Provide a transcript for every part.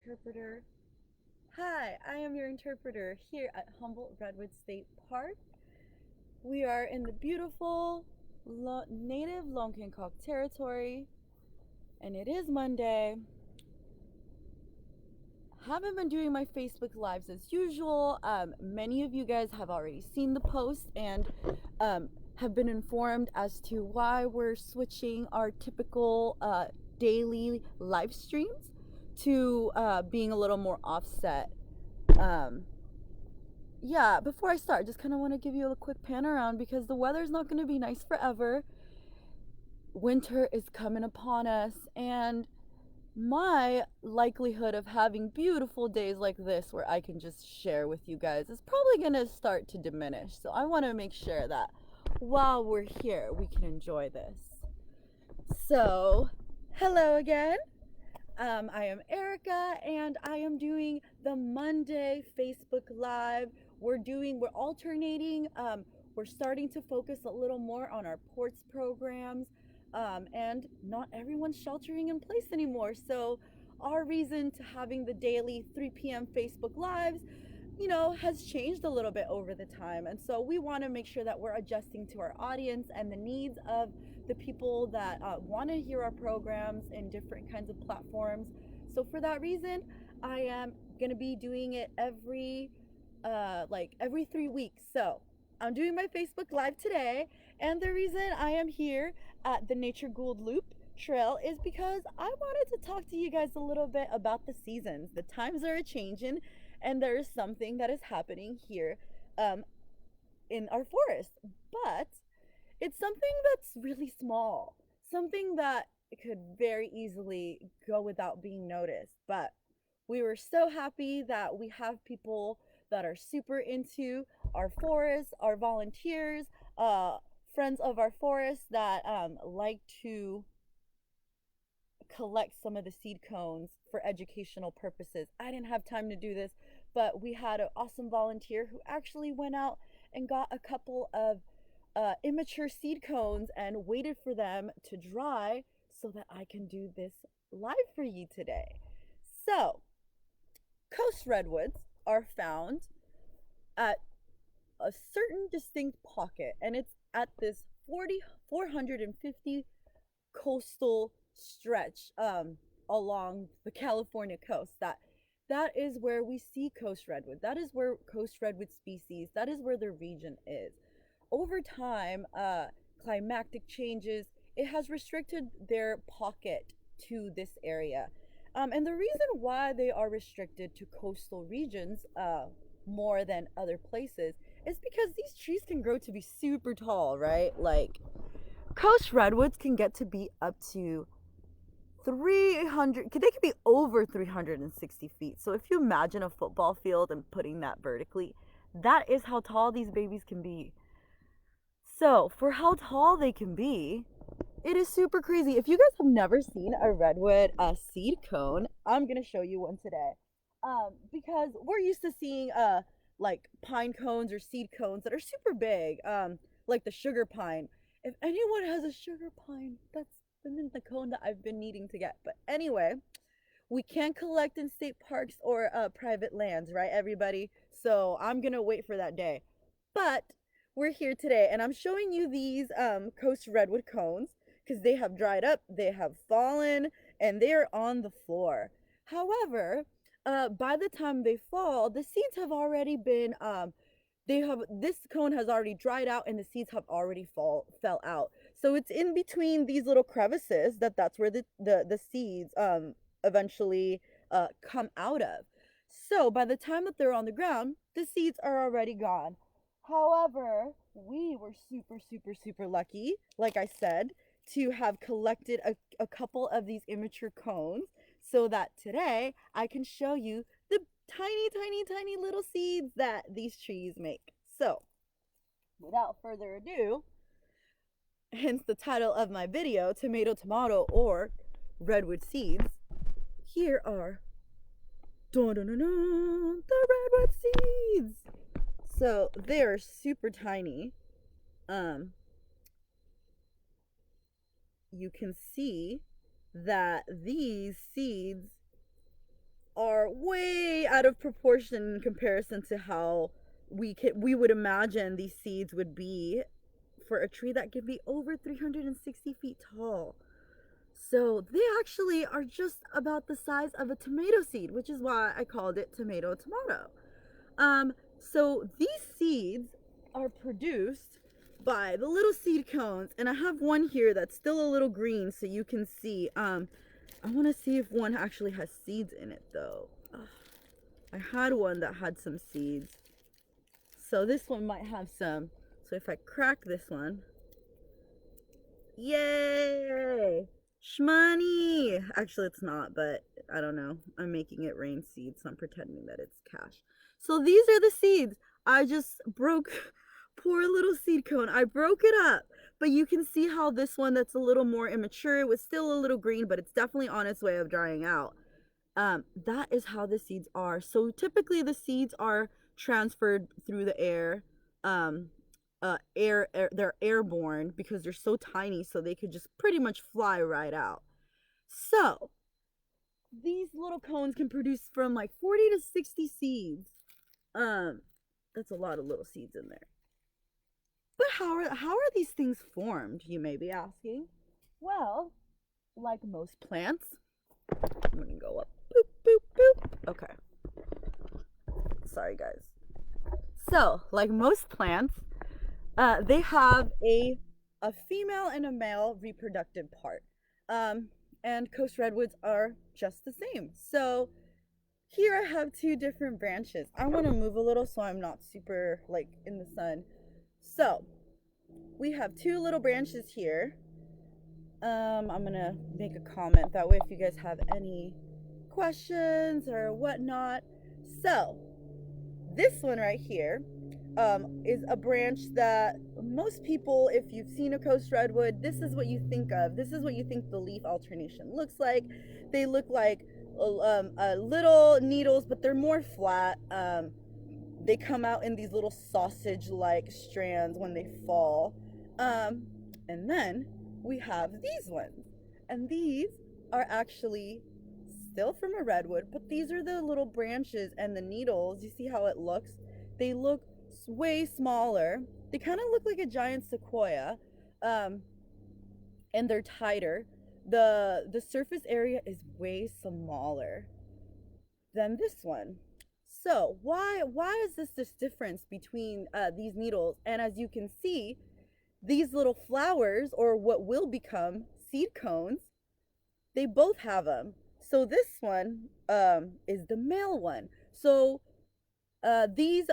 interpreter. Hi, I am your interpreter here at Humboldt Redwood State Park. We are in the beautiful native Longkinkock territory, and it is Monday. Haven't been doing my Facebook Lives as usual. Many of you guys have already seen the post and have been informed as to why we're switching our typical daily live streams to being a little more offset. Um, yeah, before I start, just kind of want to give you a quick pan around because the weather's not going to be nice forever. Winter is coming upon us, and my likelihood of having beautiful days like this where I can just share with you guys is probably going to start to diminish. So I want to make sure that while we're here, we can enjoy this. So, hello again. I am Erica, and I am doing the Monday Facebook Live. We're alternating. We're starting to focus a little more on our ports programs, and not everyone's sheltering in place anymore. So, our reason to having the daily 3 p.m. Facebook Lives, has changed a little bit over the time. And so we want to make sure that we're adjusting to our audience and the needs of the people that want to hear our programs in different kinds of platforms. So for that reason, I am going to be doing it every 3 weeks. So I'm doing my Facebook Live today. And the reason I am here at the Nature Gould Loop Trail is because I wanted to talk to you guys a little bit about the seasons. The times are a changing, and there is something that is happening here um, in our forest. But it's something that's really small, something that could very easily go without being noticed. But we were so happy that we have people that are super into our forests, our volunteers, friends of our forest that like to collect some of the seed cones for educational purposes. I didn't have time to do this, but we had an awesome volunteer who actually went out and got a couple of immature seed cones and waited for them to dry so that I can do this live for you today. So, coast redwoods are found at a certain distinct pocket, and it's at this 450 coastal stretch along the California coast. That is where we see coast redwood. That is where coast redwood species. That is where the region is. Over time, climatic changes, it has restricted their pocket to this area. And the reason why they are restricted to coastal regions more than other places is because these trees can grow to be super tall, right? Like coast redwoods can get to be up to 300, they could be over 360 feet. So if you imagine a football field and putting that vertically, that is how tall these babies can be. So for how tall they can be, it is super crazy. If you guys have never seen a redwood seed cone, I'm gonna show you one today. Because we're used to seeing like pine cones or seed cones that are super big, like the sugar pine. If anyone has a sugar pine, that's been the cone that I've been needing to get. But anyway, we can't collect in state parks or private lands, right, everybody? So I'm gonna wait for that day. But we're here today, and I'm showing you these coast redwood cones because they have dried up, they have fallen, and they are on the floor. However, by the time they fall, the seeds have already been this cone has already dried out and the seeds have already fell out. So it's in between these little crevices that's where the seeds eventually come out of. So by the time that they're on the ground, the seeds are already gone. However, we were super, super, super lucky, like I said, to have collected a couple of these immature cones so that today I can show you the tiny, tiny, tiny little seeds that these trees make. So, without further ado, hence the title of my video, Tomato Tomato or Redwood Seeds, here are the redwood seeds. So they're super tiny. You can see that these seeds are out of proportion in comparison to how we would imagine these seeds would be for a tree that can be over 360 feet tall. So they actually are just about the size of a tomato seed, which is why I called it tomato. So these seeds are produced by the little seed cones, and I have one here that's still a little green, so you can see. I want to see if one actually has seeds in it, though. I had one that had some seeds, so this one might have some. So if I crack this one, yay! Shmoney! Actually, it's not, but I don't know. I'm making it rain seeds, so I'm pretending that it's cash. So these are the seeds. I just broke, poor little seed cone. I broke it up, but you can see how this one that's a little more immature, it was still a little green, but it's definitely on its way of drying out. That is how the seeds are. So typically the seeds are transferred through the air. They're airborne because they're so tiny, so they could just pretty much fly right out. So these little cones can produce from like 40 to 60 seeds. That's a lot of little seeds in there. But how are these things formed, you may be asking? Well, like most plants, I'm gonna go up. Boop, boop, boop. Okay. Sorry, guys. So, like most plants, they have a female and a male reproductive part. And coast redwoods are just the same. So here I have two different branches. I want to move a little so I'm not super like in the sun. So we have two little branches here. I'm gonna make a comment that way if you guys have any questions or whatnot. So this one right here is a branch that most people, if you've seen a coast redwood, this is what you think of. This is what you think the leaf alternation looks like. They look like little needles, but they're more flat. They come out in these little sausage-like strands when they fall. And then we have these ones. And these are actually still from a redwood, but these are the little branches and the needles. You see how it looks? They look way smaller. They kind of look like a giant sequoia, and they're tighter. The surface area is way smaller than this one. So why is this difference between these needles? And as you can see, these little flowers, or what will become seed cones, they both have them. So this one is the male one. So these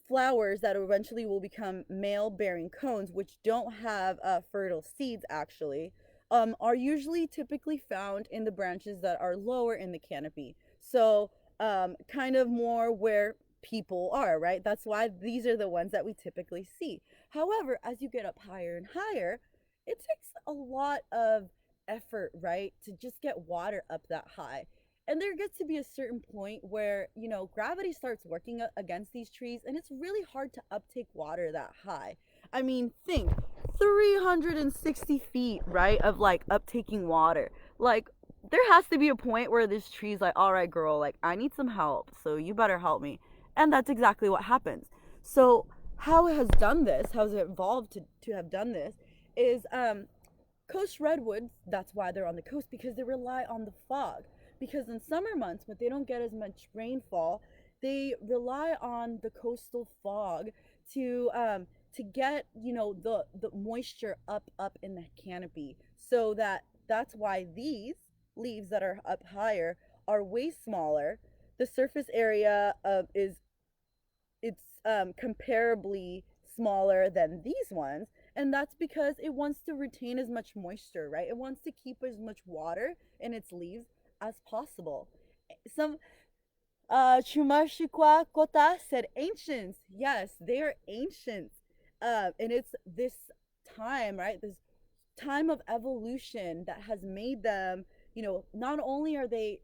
flowers that eventually will become male bearing cones, which don't have fertile seeds actually, are usually typically found in the branches that are lower in the canopy. So kind of more where people are, right? That's why these are the ones that we typically see. However, as you get up higher and higher, it takes a lot of effort, right, to just get water up that high. And there gets to be a certain point where, you know, gravity starts working against these trees, and it's really hard to uptake water that high. I mean, think 360 feet, right, of like uptaking water. Like, there has to be a point where this tree's like, all right, girl, like, I need some help, so you better help me. And that's exactly what happens. So, how it has done this, how has it evolved to have done this, is coast redwoods, that's why they're on the coast, because they rely on the fog. Because in summer months, when they don't get as much rainfall, they rely on the coastal fog to get, you know, the moisture up in the canopy. So that's why these leaves that are up higher are way smaller. The surface area is it's comparably smaller than these ones, and that's because it wants to retain as much moisture, right? It wants to keep as much water in its leaves as possible. Some Chumashikwa Kota said ancients. Yes, they are ancients. And it's this time, right? This time of evolution that has made them, you know, not only are they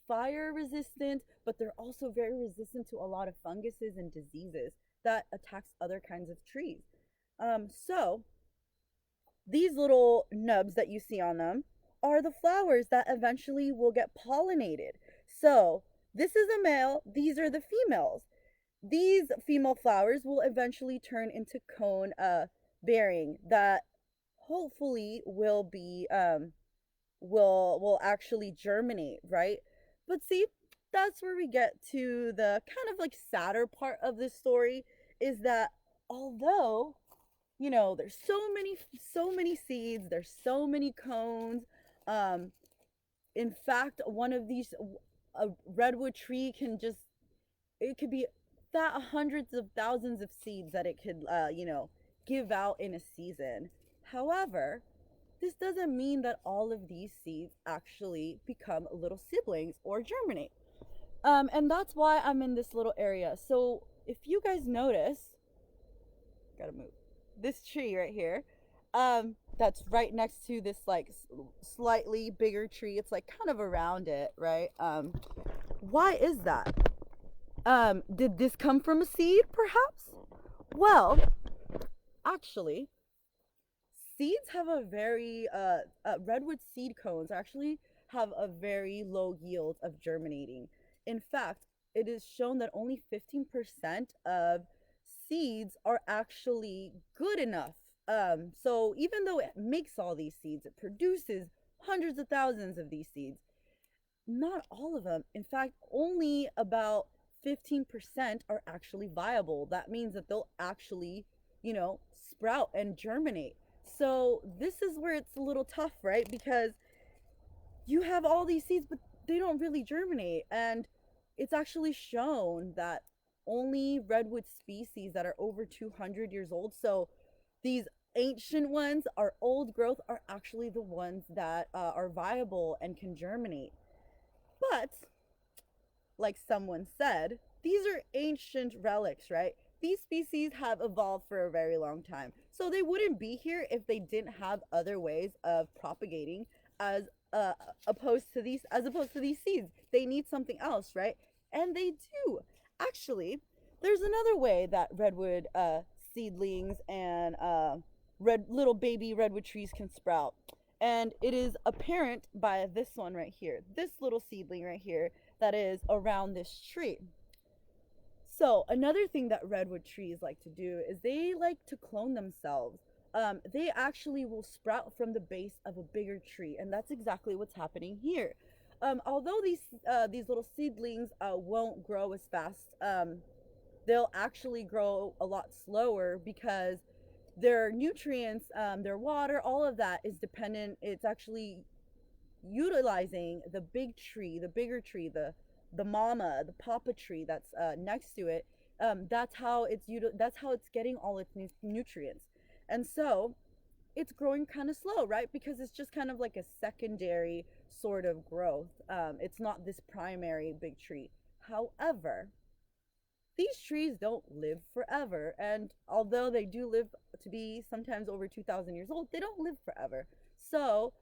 fire resistant, but they're also very resistant to a lot of funguses and diseases that attacks other kinds of trees. So these little nubs that you see on them are the flowers that eventually will get pollinated. So This is a male, these are the females. These female flowers will eventually turn into cone bearing that hopefully will actually germinate, right? But see, that's where we get to the kind of like sadder part of this story, is that although, there's so many seeds, there's so many cones. In fact, one of these a redwood tree can just, it could be that hundreds of thousands of seeds that it could give out in a season. However, this doesn't mean that all of these seeds actually become little siblings or germinate. And that's why I'm in this little area. So if you guys notice, gotta move this tree right here. That's right next to this like slightly bigger tree. It's like kind of around it, right? Why is that? Did this come from a seed, perhaps? Well, actually, seeds have a very redwood seed cones actually have a very low yield of germinating. In fact, it is shown that only 15% of seeds are actually good enough. So even though it makes all these seeds, it produces hundreds of thousands of these seeds, not all of them. In fact, only about 15% are actually viable. That means that they'll actually, sprout and germinate. So this is where it's a little tough, right? Because you have all these seeds, but they don't really germinate. And it's actually shown that only redwood species that are over 200 years old, so these ancient ones, are old growth, are actually the ones that are viable and can germinate. But like someone said, these are ancient relics, right? These species have evolved for a very long time. So they wouldn't be here if they didn't have other ways of propagating as uh, opposed to these seeds. They need something else, right? And they do. Actually, there's another way that redwood seedlings and red little baby redwood trees can sprout. And it is apparent by this one right here, this little seedling right here that is around this tree. So another thing that redwood trees like to do is they like to clone themselves. They actually will sprout from the base of a bigger tree, and that's exactly what's happening here. Although these little seedlings won't grow as fast, they'll actually grow a lot slower because their nutrients, their water, all of that is dependent. It's actually utilizing the big tree, the bigger tree, the mama, the papa tree that's next to it. That's how it's getting all its nutrients, and so it's growing kind of slow, right? Because it's just kind of like a secondary sort of growth. It's not this primary big tree. However, these trees don't live forever, and although they do live to be sometimes over 2,000 years old, they don't live forever. So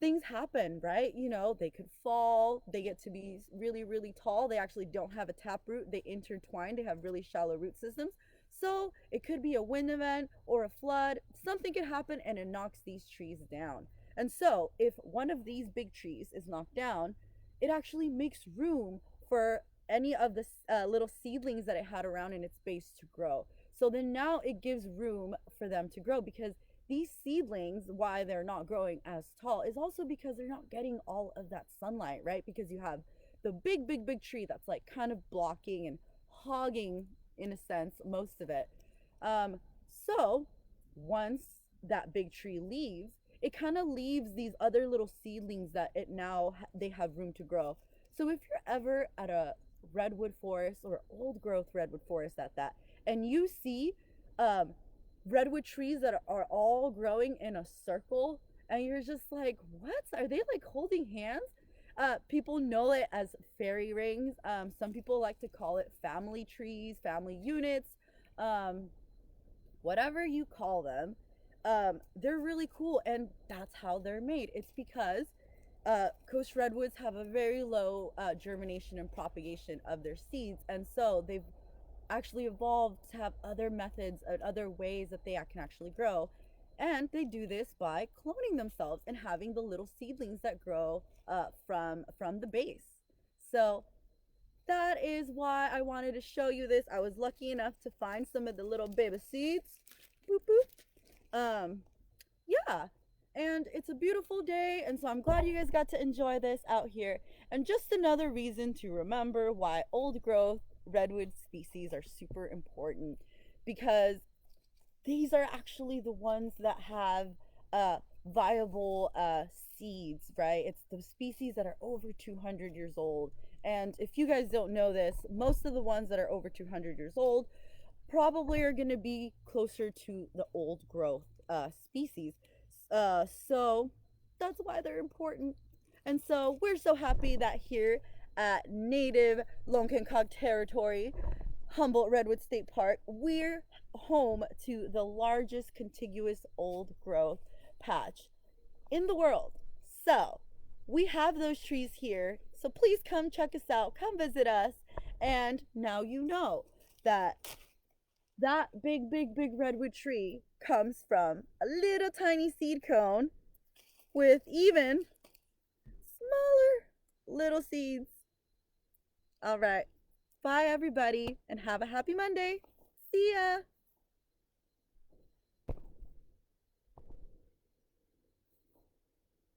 things happen, right? They could fall, they get to be really, really tall. They actually don't have a taproot, they intertwine, they have really shallow root systems. So it could be a wind event or a flood. Something could happen and it knocks these trees down. And so if one of these big trees is knocked down, it actually makes room for any of the little seedlings that it had around in its base to grow. So then now it gives room for them to grow, because these seedlings, why they're not growing as tall, is also because they're not getting all of that sunlight, right? Because you have the big, big, big tree that's like kind of blocking and hogging, in a sense, most of it. Um, so once that big tree leaves, it kind of leaves these other little seedlings that it now they have room to grow. So if you're ever at a redwood forest or old growth redwood forest at that, and you see um, redwood trees that are all growing in a circle, and you're just like, what are they, like holding hands? People know it as fairy rings. Some people like to call it family trees, family units, um, whatever you call them. They're really cool, and that's how they're made. It's because coast redwoods have a very low germination and propagation of their seeds, and so they've actually evolved to have other methods and other ways that they can actually grow. And they do this by cloning themselves and having the little seedlings that grow from the base. So is why I wanted to show you this. I was lucky enough to find some of the little baby seeds. Boop, boop. Yeah, and it's a beautiful day, and so I'm glad you guys got to enjoy this out here. And just another reason to remember why old growth redwood species are super important, because these are actually the ones that have viable seeds, right? It's the species that are over 200 years old. And if you guys don't know this, most of the ones that are over 200 years old probably are going to be closer to the old growth species. So that's why they're important. And so we're so happy that here at native Lonkenkog territory, Humboldt Redwood State Park, we're home to the largest contiguous old growth patch in the world. So we have those trees here. So please come check us out, come visit us. And now you know that that big redwood tree comes from a little tiny seed cone with even smaller little seeds. All right. Bye, everybody, and have a happy Monday. See ya.